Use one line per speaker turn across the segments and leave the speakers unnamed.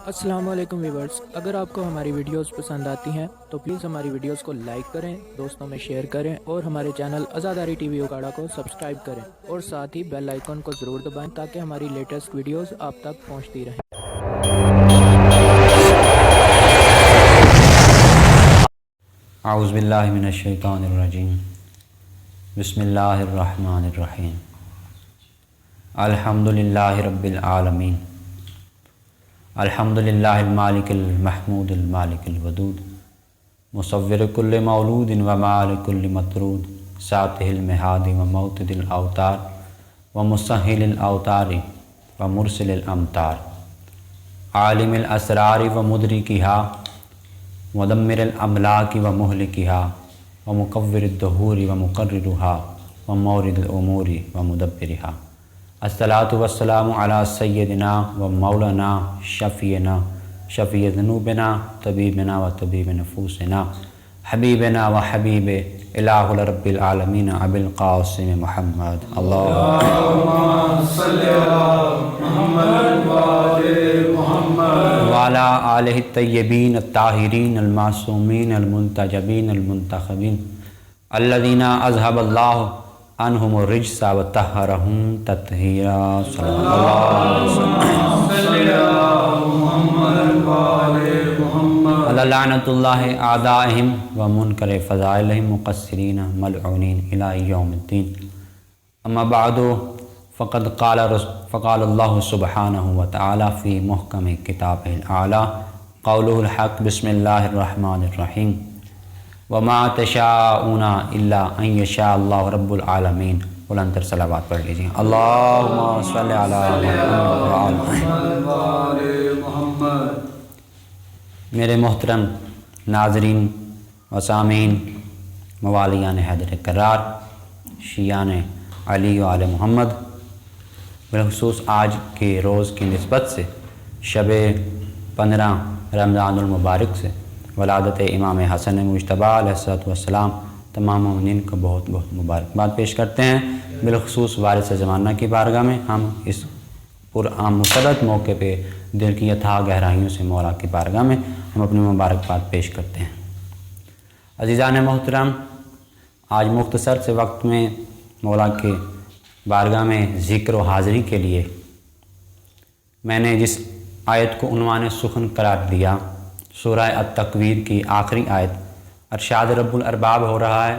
السلام علیکم ویورز، اگر آپ کو ہماری ویڈیوز پسند آتی ہیں تو پلیز ہماری ویڈیوز کو لائک کریں، دوستوں میں شیئر کریں اور ہمارے چینل آزاداری ٹی وی اکاڑا کو سبسکرائب کریں اور ساتھ ہی بیل آئیکن کو ضرور دبائیں تاکہ ہماری لیٹسٹ ویڈیوز آپ تک پہنچتی رہیں۔
اعوذ باللہ من الشیطان الرجیم، بسم اللہ الرحمن الرحیم، الحمد للہ رب العالمین، الحمد للہ المالک المحمود المالک الودود، مصور کل مولود و مالک کل مطرود، ساتہ المہاد و موتد الاوتار و مسہل الاوتار و مرسل الامطار، عالم الاسرار و مدرکہا، مدمر الاملاک و مہلکها و مکور الدہور و مقررها و مورد الامور و مدبرها۔ الصلاۃ والسلام علی سیدنا و مولانا شفیعنا شفیع ذنوبنا طبیبنا و طبیب نفوسنا حبیبنا و حبیب الہ رب العالمین ابی القاسم محمد اللہم صلی علی محمد وعلی آلہ الطیبین الطاہرین المعصومین المنتجبین المنتخبین الذین اذہب اللہ عنہم الرجس وطہرہم تطہیرا۔ صلی اللہ لعنۃ اللہ اعدائہم و منکر فضائلہم مقصرین ملعونین الی یوم الدین۔ اما بعد فقد قال اللہ سبحانہ وتعالی فی محکم کتابہ الاعلی قولہ الحق بسم اللہ الرحمن الرحیم وما تشاءون الا ان یشاء اللہ رب العالمین۔ بلندتر صلوات پڑھ لیجیے، اللہم صلی علی محمد وعلی محمد۔ میرے محترم ناظرین و سامعین، موالیان حیدر کرار، شیعان علی و آل محمد، بالخصوص آج کے روز کی نسبت سے شب 15 رمضان المبارک سے ولادت امام حسن مجتبی علیہ السلام تمام مومنین کو بہت بہت مبارکباد پیش کرتے ہیں۔ بالخصوص وارث زمانہ کی بارگاہ میں ہم اس پرعام مسرت موقع پہ دل کی اتھاہ گہرائیوں سے مولا کی بارگاہ میں ہم اپنی مبارکباد پیش کرتے ہیں۔ عزیزان محترم، آج مختصر سے وقت میں مولا کے بارگاہ میں ذکر و حاضری کے لیے میں نے جس آیت کو عنوان سخن قرار دیا، سورہ التکویر کی آخری آیت، ارشاد رب الارباب ہو رہا ہے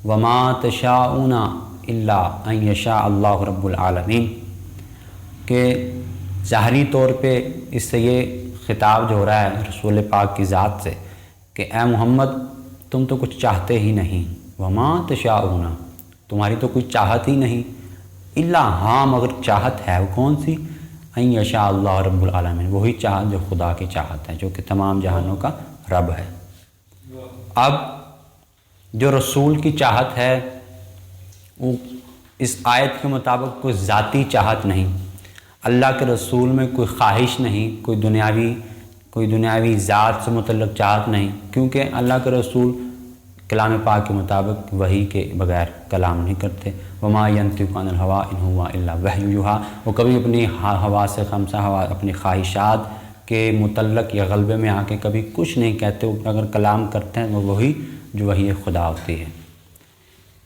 وما تشاءون الا ان یشاء اللہ رب العالمین، کہ ظاہری طور پہ اس سے یہ خطاب جو ہو رہا ہے رسول پاک کی ذات سے کہ اے محمد تم تو کچھ چاہتے ہی نہیں، وما تشاءون تمہاری تو کوئی چاہت ہی نہیں، الا ہاں مگر چاہت ہے وہ کون سی، ان یشاء اللہ رب العالمین، وہی چاہت جو خدا کی چاہت ہے جو کہ تمام جہانوں کا رب ہے۔ اب جو رسول کی چاہت ہے وہ اس آیت کے مطابق کوئی ذاتی چاہت نہیں، اللہ کے رسول میں کوئی خواہش نہیں، کوئی دنیاوی ذات سے متعلق چاہت نہیں، کیونکہ اللہ کے رسول کلام پاک کے مطابق وحی کے بغیر کلام نہیں کرتے۔ وما ینطق عن الہویٰ ان ہوا الا وحی یوحیٰ، وہ کبھی اپنی ہوا سے خمسہ ہوا اپنی خواہشات کے متعلق یا غلبے میں آ کے کبھی کچھ نہیں کہتے، وہ اگر کلام کرتے ہیں وہ وہی جو وحی خدا ہوتی ہے۔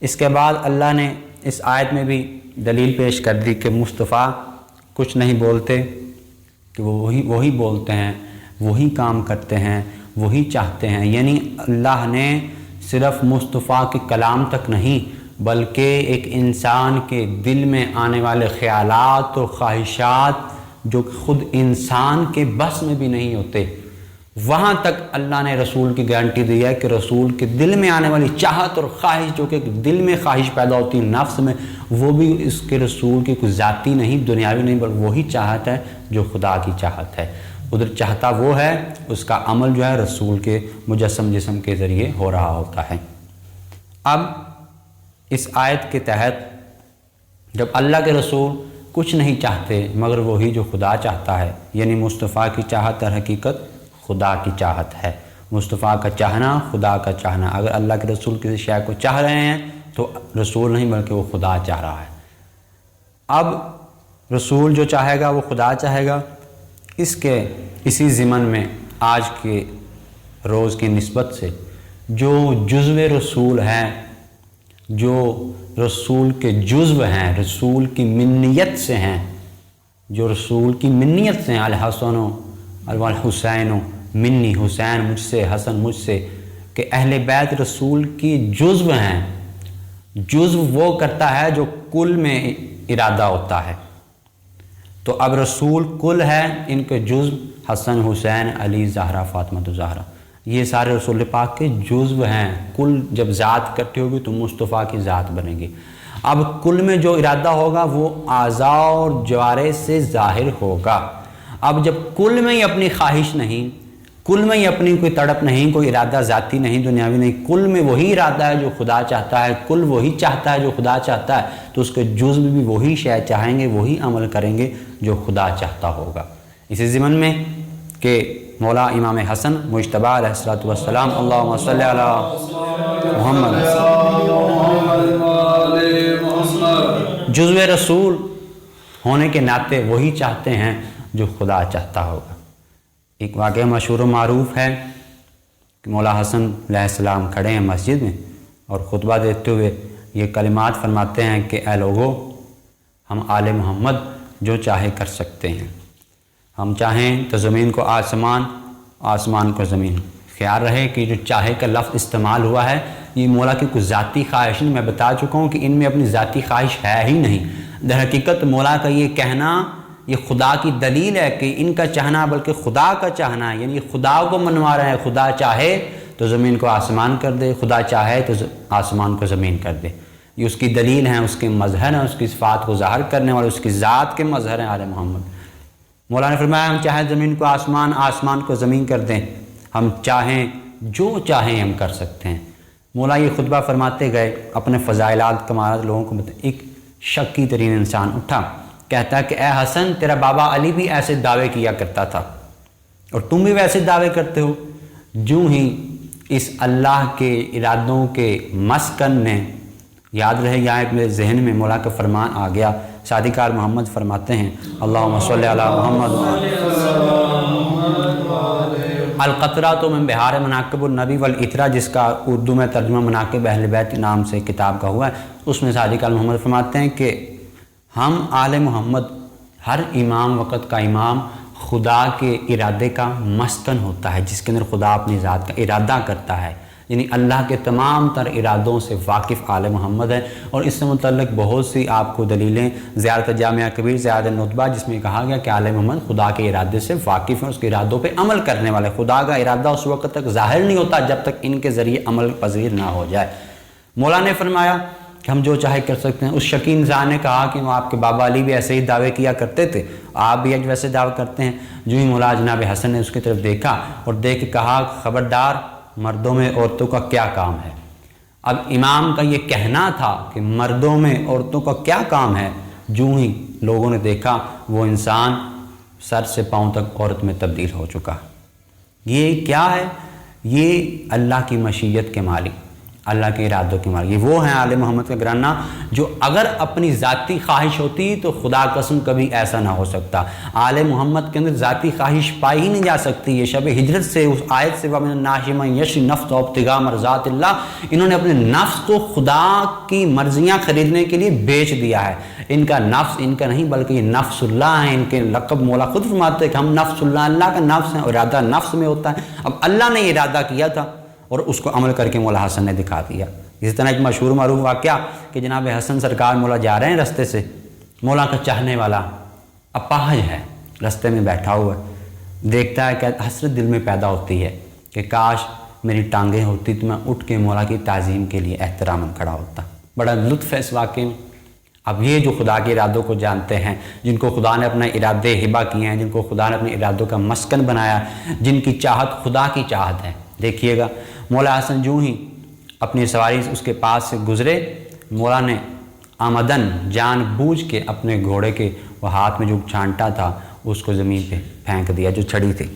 اس کے بعد اللہ نے اس آیت میں بھی دلیل پیش کر دی کہ مصطفیٰ کچھ نہیں بولتے، کہ وہ وہی بولتے ہیں، وہی کام کرتے ہیں، وہی چاہتے ہیں، یعنی اللہ نے صرف مصطفیٰ کے کلام تک نہیں بلکہ ایک انسان کے دل میں آنے والے خیالات اور خواہشات جو خود انسان کے بس میں بھی نہیں ہوتے، وہاں تک اللہ نے رسول کی گارنٹی دی ہے کہ رسول کے دل میں آنے والی چاہت اور خواہش جو کہ دل میں خواہش پیدا ہوتی ہے نفس میں، وہ بھی اس کے رسول کی کوئی ذاتی نہیں، دنیاوی نہیں، بلکہ وہی چاہت ہے جو خدا کی چاہت ہے۔ ادھر چاہتا وہ ہے، اس کا عمل جو ہے رسول کے مجسم جسم کے ذریعے ہو رہا ہوتا ہے۔ اب اس آیت کے تحت جب اللہ کے رسول کچھ نہیں چاہتے مگر وہی جو خدا چاہتا ہے، یعنی مصطفیٰ کی چاہت در حقیقت خدا کی چاہت ہے، مصطفیٰ کا چاہنا خدا کا چاہنا۔ اگر اللہ کے رسول کسی شے کو چاہ رہے ہیں تو رسول نہیں بلکہ وہ خدا چاہ رہا ہے۔ اب رسول جو چاہے گا وہ خدا چاہے گا، इसी ज़िमन में आज के रोज़ की निस्बत से जो जुज़्व रसूल हैं, जो रसूल के जुज़्व हैं, रसूल की मिन्नियत से हैं, जो रसूल की मिन्नियत से हैं, अल हसन वल हुसैन मिन्नी, हुसैन मुझसे, हसन मुझसे, कि अहले बैत रसूल की जुज़्व हैं। जुज़्व वो करता है जो कुल में इरादा होता है। तो अब रसूल कुल है, इनके जुज़्व हसन, हुसैन, अली, ज़हरा, फ़ातिमा तो ज़हरा, ये सारे रसूल पाक के जुज़्व हैं। कुल जब ज़ात इकट्ठी होगी तो मुस्तफ़ा की ज़ात बनेगी। अब कुल में जो इरादा होगा वो आज़ा और जवारे से ज़ाहिर होगा। अब जब कुल में ही अपनी ख्वाहिश नहीं, कुल में ही अपनी कोई तड़प नहीं, कोई इरादा ज़ाती नहीं, दुनियावी नहीं, कुल में वही इरादा है जो खुदा चाहता है, कुल वही चाहता है जो खुदा चाहता है, तो उसके जुज़्व भी वही शय चाहेंगे, वही अमल करेंगे जो खुदा चाहता होगा। इसी ज़िमन में कि मौला इमाम हसन मुज्तबा अलैहिस्सलातु वस्सलाम, अल्लाहुम्मा सल्लि अला मुहम्मद, जुज़्व रसूल होने के नाते वही चाहते हैं जो खुदा चाहता होगा। एक वाक़या मशहूर व मारूफ़ है कि मौला हसन अलैहिस्सलाम खड़े हैं मस्जिद में और ख़ुतबा देते हुए ये कलिमात फरमाते हैं कि ऐ लोगो, हम आले मोहम्मद जो चाहे कर सकते हैं। हम चाहें तो ज़मीन को आसमान, आसमान को ज़मीन। ख्याल रहे कि जो चाहे का लफ्ज़ इस्तेमाल हुआ है ये मौला की कुछ ज़ाती ख्वाहिश नहीं। मैं बता चुका हूँ कि इनमें अपनी ज़ाती ख्वाहिश है ही नहीं। दर हकीकत मौला का ये कहना ये खुदा की दलील है कि इनका चाहना बल्कि खुदा का चाहना है, यानी खुदा को मनवा रहे हैं। खुदा चाहे तो ज़मीन को आसमान कर दे, खुदा चाहे तो आसमान को ज़मीन कर दे। ये उसकी दलील हैं, उसके मज़हर हैं, उसकी सिफ़ात को ज़ाहिर करने वाले उसकी ज़ात के मज़हर हैं आले मोहम्मद। मौला ने फरमाया हम चाहें ज़मीन को आसमान, आसमान को ज़मीन कर दें, हम चाहें जो चाहें हम कर सकते हैं। मौला ये खुतबा फरमाते गए, अपने फ़ज़ाइलात कमालात लोगों को बताए। एक शक्की तरीन इंसान उठा, कहता है कि ए हसन, तेरा बाबा अली भी ऐसे दावे किया करता था और तुम भी वैसे दावे करते हो। यूँ ही इस अल्लाह के इरादों के मस्कन ने, याद रहे यहाँ मेरे जहन में मौला का फरमान आ गया। शादीकार मोहम्मद फरमाते हैं अल्लाहुम्मा सल्लि अला मुहम्मद, अल-क़तरा तो में बिहार मनाक़िबुन नबी वल इतरा, जिसका उर्दू में तर्जुमा मनाक़िब अहले बैत नाम से किताब का हुआ है, उसमें शादीकार मोहम्मद फरमाते हैं कि हम आले मोहम्मद, हर इमाम वक़्त का इमाम खुदा के इरादे का मस्कन होता है, जिसके अंदर खुदा अपनी ज़ात का इरादा करता है। यानी अल्लाह के तमाम तर इरादों से वाकिफ़ आले मोहम्मद है। और इससे मुतल्लिक़ बहुत सी आपको दलीलें, ज़ियारत जामिया कबीर, ज़ियारत नुतबा, जिसमें कहा गया कि आले मोहम्मद खुदा के इरादे से वाकिफ़ हैं, उसके इरादों पे अमल करने वाले। खुदा का इरादा उस वक्त तक ज़ाहिर नहीं होता जब तक इनके ज़रिए अमल पज़ीर ना हो जाए। मौला ने फरमाया कि हम जो चाहे कर सकते हैं। उस शकी इंसान ने कहा कि वो आपके बाबा अली भी ऐसे ही दावे किया करते थे, आप भी आज वैसे दावे करते हैं। जो ही मौला जनाब हसन ने उसकी तरफ देखा और देख के कहा ख़बरदार, मर्दों में औरतों का क्या काम है। अब इमाम का ये कहना था कि मर्दों में औरतों का क्या काम है। जो ही लोगों ने देखा वो इंसान सर से पाँव तक औरत में तब्दील हो चुका। ये क्या है? ये अल्लाह की मशीयत के मालिक, अल्लाह के इरादों के मालिक, ये वो हैं आले मोहम्मद का घराना जो अगर अपनी ज़ाती ख्वाहिश होती तो खुदा कसम कभी ऐसा ना हो सकता। आले मोहम्मद के अंदर ज़ाती ख्वाहिश पाई ही नहीं जा सकती। ये शब हिजरत से उस आयत से वमिन नाशिम यश नफ्स इब्तिगा मरज़ातिल्लाह, इन्होंने अपने नफ्स को खुदा की मर्जियाँ ख़रीदने के लिए बेच दिया है। इनका नफ्स इनका नहीं बल्कि ये नफ्सुल्लाह है। इनके लक़ब मौला खुद फरमाते हैं कि हम नफ्सुल्लाह, अल्लाह का नफ्स है और इरादा नफ्स में होता है। अब अल्लाह ने इरादा किया था और उसको अमल करके मौला हसन ने दिखा दिया। इसी तरह एक मशहूर मारूफ वाक़या कि जनाब हसन सरकार मौला जा रहे हैं रास्ते से, मौला का चाहने वाला अपाहज है, रास्ते में बैठा हुआ है, देखता है कि हसरत दिल में पैदा होती है कि काश मेरी टांगें होती तो मैं उठ के मौला की ताज़ीम के लिए एहतरामन खड़ा होता। बड़ा लुत्फ़ है इस वाक़े में। अब ये जो खुदा के इरादों को जानते हैं, जिनको खुदा ने अपने इरादे हिबा किए हैं, जिनको खुदा ने अपने इरादों का मस्कन बनाया, जिनकी चाहत खुदा की चाहत है, देखिएगा मौला हसन यूँ ही अपनी सवारी उसके पास से गुज़रे, मौला ने आमदन जानबूझ के अपने घोड़े के वो हाथ में जो छांटा था उसको ज़मीन पे फेंक दिया, जो छड़ी थी।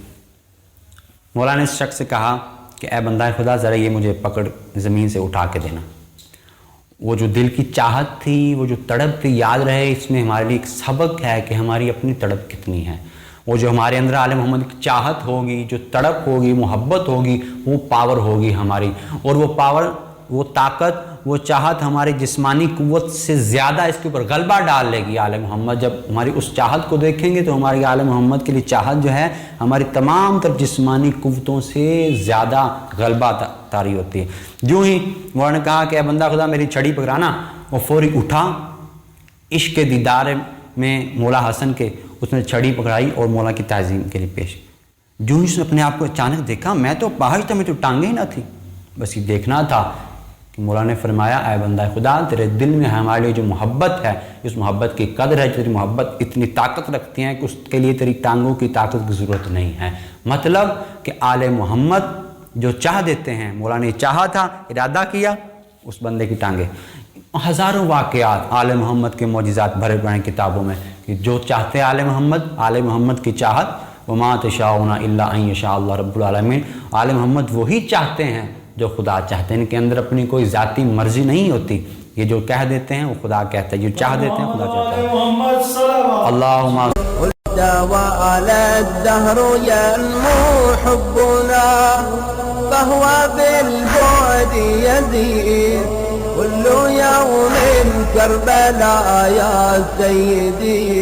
मौला ने इस शख्स से कहा कि ए बंदा खुदा, ज़रा ये मुझे पकड़ ज़मीन से उठा के देना। वो जो दिल की चाहत थी, वो जो तड़प थी, याद रहे इसमें हमारे लिए एक सबक है कि हमारी अपनी तड़प कितनी है। وہ جو ہمارے اندر آل محمد کی چاہت ہوگی، جو تڑپ ہوگی، محبت ہوگی، وہ پاور ہوگی ہماری، اور وہ پاور، وہ طاقت، وہ چاہت ہماری جسمانی قوت سے زیادہ اس کے اوپر غلبہ ڈال لے گی آل محمد۔ جب ہماری اس چاہت کو دیکھیں گے تو ہماری آل محمد کے لیے چاہت جو ہے ہماری تمام تر جسمانی قوتوں سے زیادہ غلبہ طاری ہوتی ہے۔ جو ہی انہوں نے کہا کہ اے بندہ خدا میری چھڑی پکڑانا، وہ فوری اٹھا، عشق کے دیدار میں مولا حسن کے اس نے چھڑی پکڑائی اور مولا کی تعظیم کے لیے پیش۔ جو ہی اس نے اپنے آپ کو اچانک دیکھا، میں تو پہاڑ تھا، میں تو ٹانگیں ہی نہ تھی، بس یہ دیکھنا تھا کہ مولا نے فرمایا اے بندہ خدا تیرے دل میں ہمارے لیے جو محبت ہے، اس محبت کی قدر ہے، تیری محبت اتنی طاقت رکھتی ہے کہ اس کے لیے تیری ٹانگوں کی طاقت کی ضرورت نہیں ہے۔ مطلب کہ آل محمد جو چاہ دیتے ہیں، مولا نے چاہا تھا، ارادہ کیا، اس بندے کی ٹانگیں۔ ہزاروں واقعات آل محمد کے معجزات بھرے پڑے ہیں کتابوں میں کہ جو چاہتے ہیں آل محمد کی چاہت، وما تشاءون الا ان یشاء اللہ رب العالمین، آل محمد وہی چاہتے ہیں جو خدا چاہتے ہیں، ان کے اندر اپنی کوئی ذاتی مرضی نہیں ہوتی، یہ جو کہہ دیتے ہیں وہ خدا کہتا ہے، جو چاہ دیتے ہیں خدا چاہتا ہے۔ اللہم
وعلى الدهر ينمو حبنا فهو بالبعد يزيد كل يوم كربلاء يا سيدي